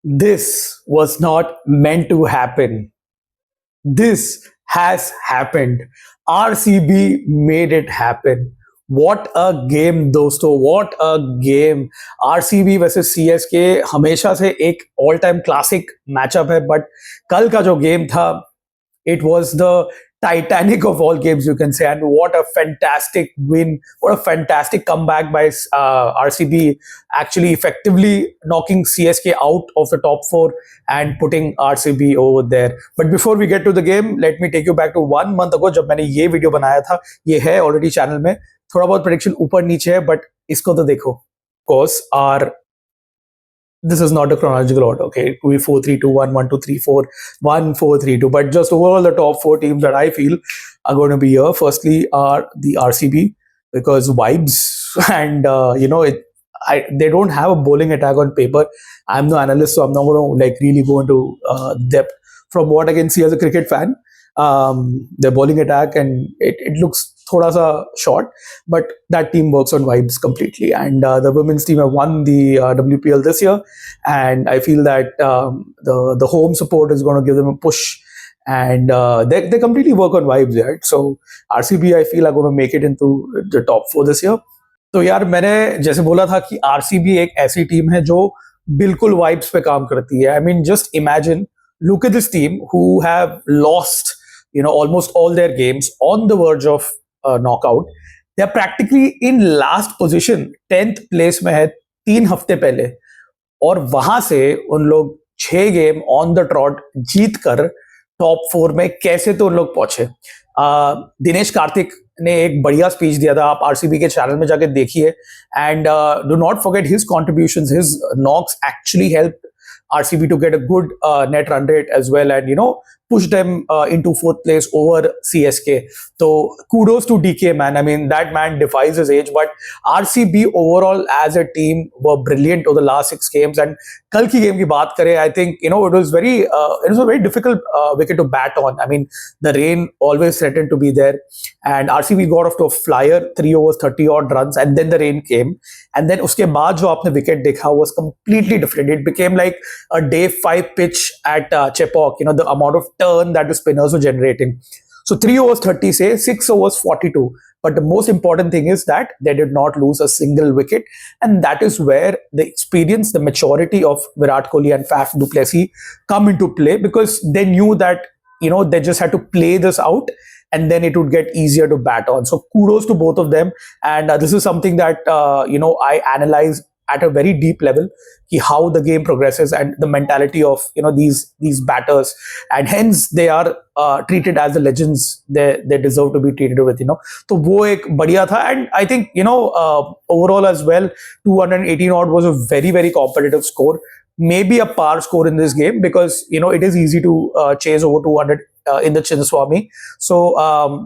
This was not meant to happen. This has happened. RCB made it happen. What a game दोस्तों, what a game. RCB versus CSK हमेशा से एक all time classic matchup है, but कल का जो game था, it was the Titanic of all games, you can say. And what a fantastic win. What a fantastic comeback by RCB, actually effectively knocking CSK out of the top four and putting RCB over there. But before we get to the game, let me take you back to 1 month ago जब मैंने ये video बनाया था. ये है already channel में. थोड़ा बहुत प्रेडिक्शन ऊपर नीचे है, बट इसको तो देखो. Of course, our this is not a chronological order, okay? It will be 4 3 2 1 1 2 3 4 1 4 3 2. But just overall, the top four teams that I feel are going to be here. Firstly, are the RCB, because vibes and they don't have a bowling attack on paper. I'm the analyst, so I'm not going to like really go into depth. From what I can see as a cricket fan, their bowling attack and it looks thoda sa short, but that team works on vibes completely. And the women's team have won the WPL this year, and I feel that the home support is going to give them a push, and they completely work on vibes, right? So RCB, I feel, are going to make it into the top four this year. तो यार मैंने जैसे बोला था कि RCB एक ऐसी team है जो बिल्कुल वाइब्स पे काम करती है. I mean just imagine, look at this team who have lost almost all their games, on the verge of knockout. They are practically in last position, 10th place में है 3 हफ्ते पहले, और वहां से उन लोग 6 गेम ऑन द ट्रॉट जीत कर टॉप 4 में कैसे तो उन लोग पहुंचे. दिनेश कार्तिक ने एक बढ़िया स्पीच दिया था, आप आरसीबी के चैनल में जाके देखिए, and do not forget his contributions. His knocks actually help RCB to get a good net run rate as well, and push them into 4th place over CSK. So kudos to DK, man. I mean, that man defies his age. But RCB overall as a team were brilliant over the last 6 games. And कल की game की बात करें, I think it was a very difficult wicket to bat on. I mean, the rain always threatened to be there, and RCB got off to a flyer, 3 overs 30 odd runs, and then the rain came. And then उसके बाद जो आपने wicket देखा was completely different. It became like a day 5 pitch at Chepauk, the amount of turn that the spinners were generating. So 3 overs 30 say, 6 overs 42. But the most important thing is that they did not lose a single wicket. And that is where the experience, the maturity of Virat Kohli and Faf du Plessis come into play, because they knew that, they just had to play this out, and then it would get easier to bat on. So kudos to both of them. And this is something that, I analyze at a very deep level, how the game progresses and the mentality of these batters, and hence they are treated as the legends they deserve to be treated with. So वो एक बढ़िया था, and I think overall as well, 218 odd was a very very competitive score, maybe a par score in this game, because it is easy to chase over 200 in the Chinnaswamy. So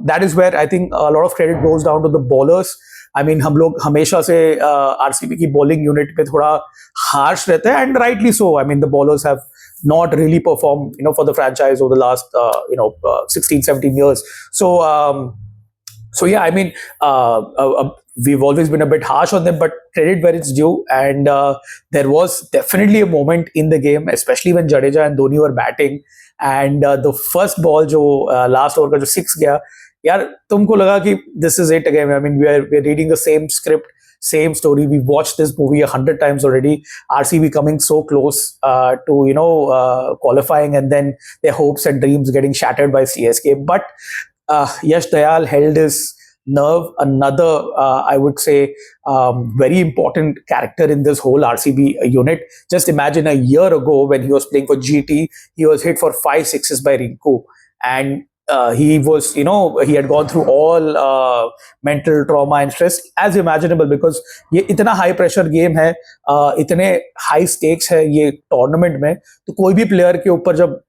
that is where I think a lot of credit goes down to the bowlers. I mean, हम लोग हमेशा से RCB की bowling unit पे थोड़ा harsh रहते हैं, and rightly so. I mean, the bowlers have not really performed for the franchise over the last 16-17 years. So yeah, I mean, we've always been a bit harsh on them, but credit where it's due. And there was definitely a moment in the game, especially when Jadeja and Dhoni were batting, and the first ball जो last over का जो 6 गया, यार तुमको लगा कि this is it again. I mean, we're reading the same script, same story. We've watched this movie 100 times already. RCB coming so close to qualifying, and then their hopes and dreams getting shattered by CSK. But Yash Dayal held his nerve. Another, I would say, very important character in this whole RCB unit. Just imagine a year ago when he was playing for GT, he was hit for 5 sixes by Rinku, and he was, he had gone through all mental trauma and stress as imaginable, because ये इतना high pressure game है, इतने high stakes है ये tournament में, तो कोई भी player के ऊपर जब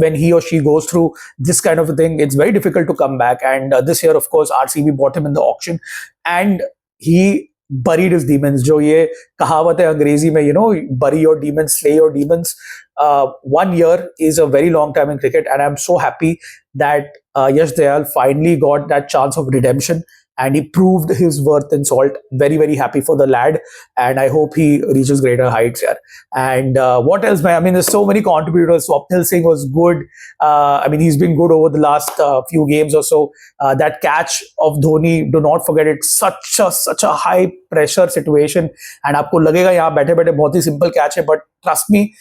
when he or she goes through this kind of a thing, it's very difficult to come back. And this year, of course, RCB bought him in the auction, and he buried his demons. जो ये कहावत है अंग्रेजी में, bury your demons, slay your demons. 1 year is a very long time in cricket, and I'm so happy that Yash Dayal finally got that chance of redemption, and he proved his worth in salt. Very, very happy for the lad, and I hope he reaches greater heights here. And what else, man? I mean, there's so many contributors. Swapnil Singh was good. I mean, he's been good over the last few games or so. That catch of Dhoni, do not forget it. Such a high pressure situation, and आपको लगेगा यहाँ बैठे बैठे बहुत ही simple catch है, but trust me,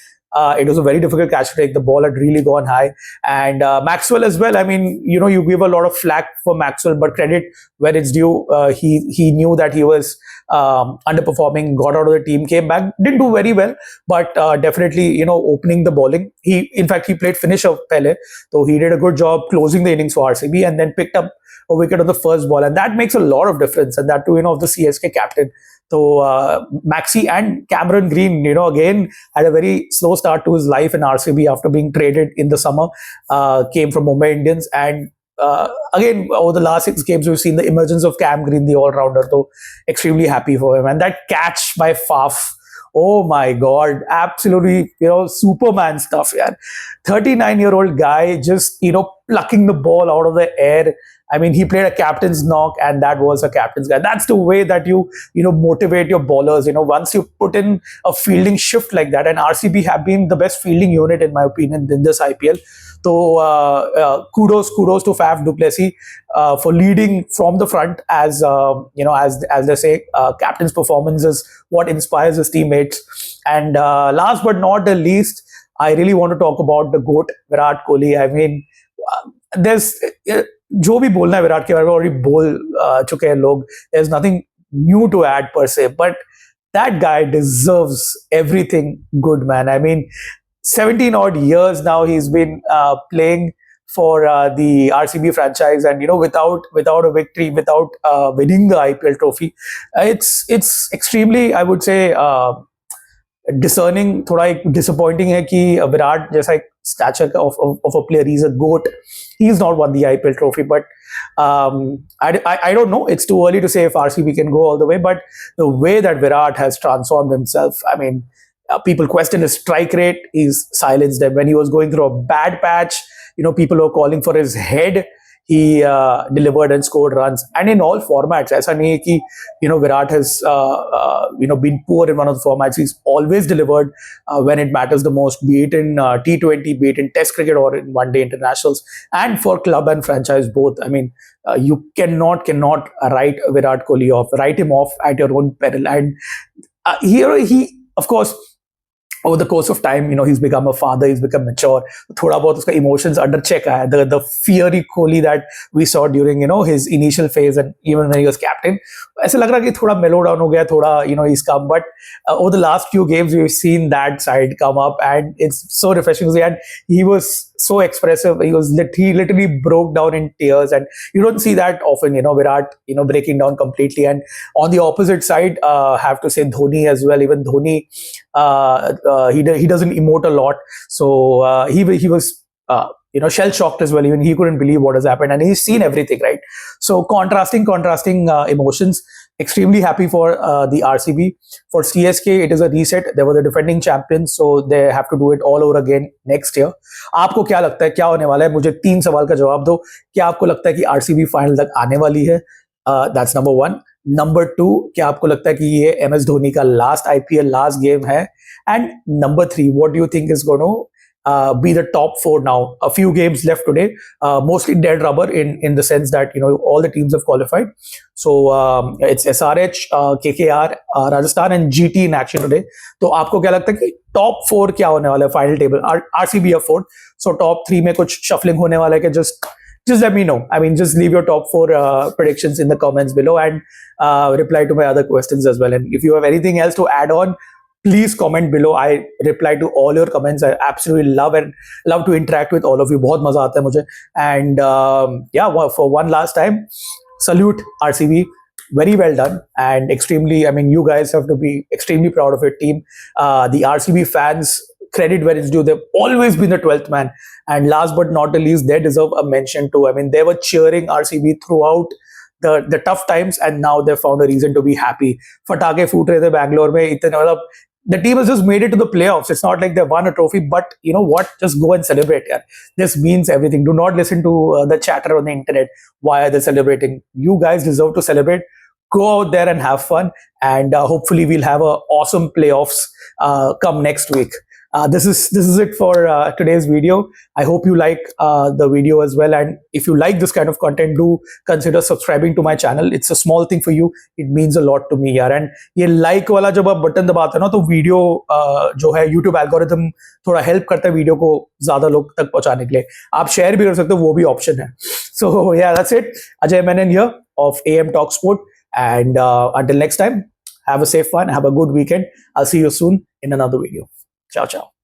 it was a very difficult catch to take. The ball had really gone high. And Maxwell as well. I mean, you give a lot of flack for Maxwell, but credit where it's due. He knew that he was underperforming, got out of the team, came back, didn't do very well, but definitely, opening the bowling. In fact, he played finisher pehle, so he did a good job closing the innings for RCB and then picked up a wicket on the first ball. And that makes a lot of difference. And that too, of the CSK captain. So Maxi and Cameron Green, again had a very slow start to his life in RCB after being traded in the summer. Came from Mumbai Indians, and again over the last 6 games we've seen the emergence of Cam Green, the all-rounder. So extremely happy for him. And that catch by Faf. Oh my God, absolutely, Superman stuff, yeah. 39-year-old guy just, plucking the ball out of the air. I mean, he played a captain's knock, and that was a captain's guy. That's the way that you motivate your bowlers. Once you put in a fielding shift like that, and RCB have been the best fielding unit, in my opinion, in this IPL. So kudos to Faf du Plessis for leading from the front, as as they say, captain's performance is what inspires his teammates. And last but not the least, I really want to talk about the GOAT, Virat Kohli. I mean, there's जो भी बोलना है विराट के बारे में already बोल चुके हैं लोग. There's nothing new to add per se, but that guy deserves everything good, man. I mean, 17 odd years now he's been playing for the RCB franchise, and without a victory, without winning the IPL trophy, it's extremely, I would say, discerning, थोड़ा एक disappointing है कि विराट जैसा एक stature of a player, he's a GOAT. He's not won the IPL trophy, but I don't know. It's too early to say if RCB can go all the way, but the way that Virat has transformed himself, I mean, people question his strike rate. He's silenced them. When he was going through a bad patch, people were calling for his head. He delivered and scored runs, and in all formats. ऐसा नहीं है कि Virat has been poor in one of the formats. He's always delivered when it matters the most, be it in T20, be it in Test cricket or in one-day internationals, and for club and franchise both. I mean, you cannot write Virat Kohli off, write him off at your own peril. And here he, of course, over the course of time, he's become a father, he's become mature. थोड़ा बहुत उसका emotions under check आया. The fiery Kohli that we saw during, his initial phase and even when he was captain, ऐसे लग रहा कि थोड़ा mellow down हो गया, थोड़ा, he's come. But over the last few games, we've seen that side come up, and it's so refreshing to see. And he was so expressive. He literally broke down in tears, and you don't see that often, Virat, breaking down completely. And on the opposite side, have to say Dhoni as well. Even Dhoni, he doesn't emote a lot, so he was shell shocked as well. Even he couldn't believe what has happened, and he's seen everything, right? So contrasting emotions. Extremely happy for the RCB. For CSK, it is a reset. They were the defending champions, so they have to do it all over again next year. आपको क्या लगता है क्या होने वाला है? मुझे 3 सवाल का जवाब दो. क्या आपको लगता है कि RCB फाइनल तक आने वाली है? That's number 1. Number 2, क्या आपको लगता है कि ये MS धोनी का लास्ट IPL लास्ट गेम है? And number 3, what do you think is going to be the top 4 now? A few games left today, mostly dead rubber in the sense that all the teams have qualified. So it's SRH, KKR, Rajasthan and GT in action today. तो आपको क्या लगता है कि top 4 क्या होने वाला है फाइनल टेबल? RCB है 4, so top 3 में कुछ shuffling होने वाला है कि just let me know. I mean, just leave your top 4 predictions in the comments below, and reply to my other questions as well. And if you have anything else to add on, please comment below. I reply to all your comments. I absolutely love to interact with all of you. बहुत मजा आता है मुझे. And for one last time, salute RCB. Very well done, and extremely, I mean, you guys have to be extremely proud of your team. The RCB fans, credit where it's due. They've always been the 12th man. And last but not the least, they deserve a mention too. I mean, they were cheering RCB throughout the tough times, and now they found a reason to be happy. फटाके फूट रहे थे बैंगलोर में, इतने मतलब the team has just made it to the playoffs. It's not like they won a trophy, but you know what? Just go and celebrate. Yeah, this means everything. Do not listen to the chatter on the internet. Why are they celebrating? You guys deserve to celebrate. Go out there and have fun, and hopefully we'll have a awesome playoffs come next week. This is it for today's video. I hope you like the video as well, and if you like this kind of content, do consider subscribing to my channel. It's a small thing for you. It means a lot to me, यार. And ये like वाला जब आप button दबाते हो ना, तो video जो है YouTube एल्गोरिथम थोड़ा हेल्प करता है वीडियो को ज्यादा लोग तक पहुंचाने के लिए. आप शेयर भी कर सकते हो, वो भी ऑप्शन है. So yeah, that's it. Ajay Menon here of AM Talk Sport, and until next time, have a safe one, have a good weekend. I'll see you soon in another video. Ciao, ciao.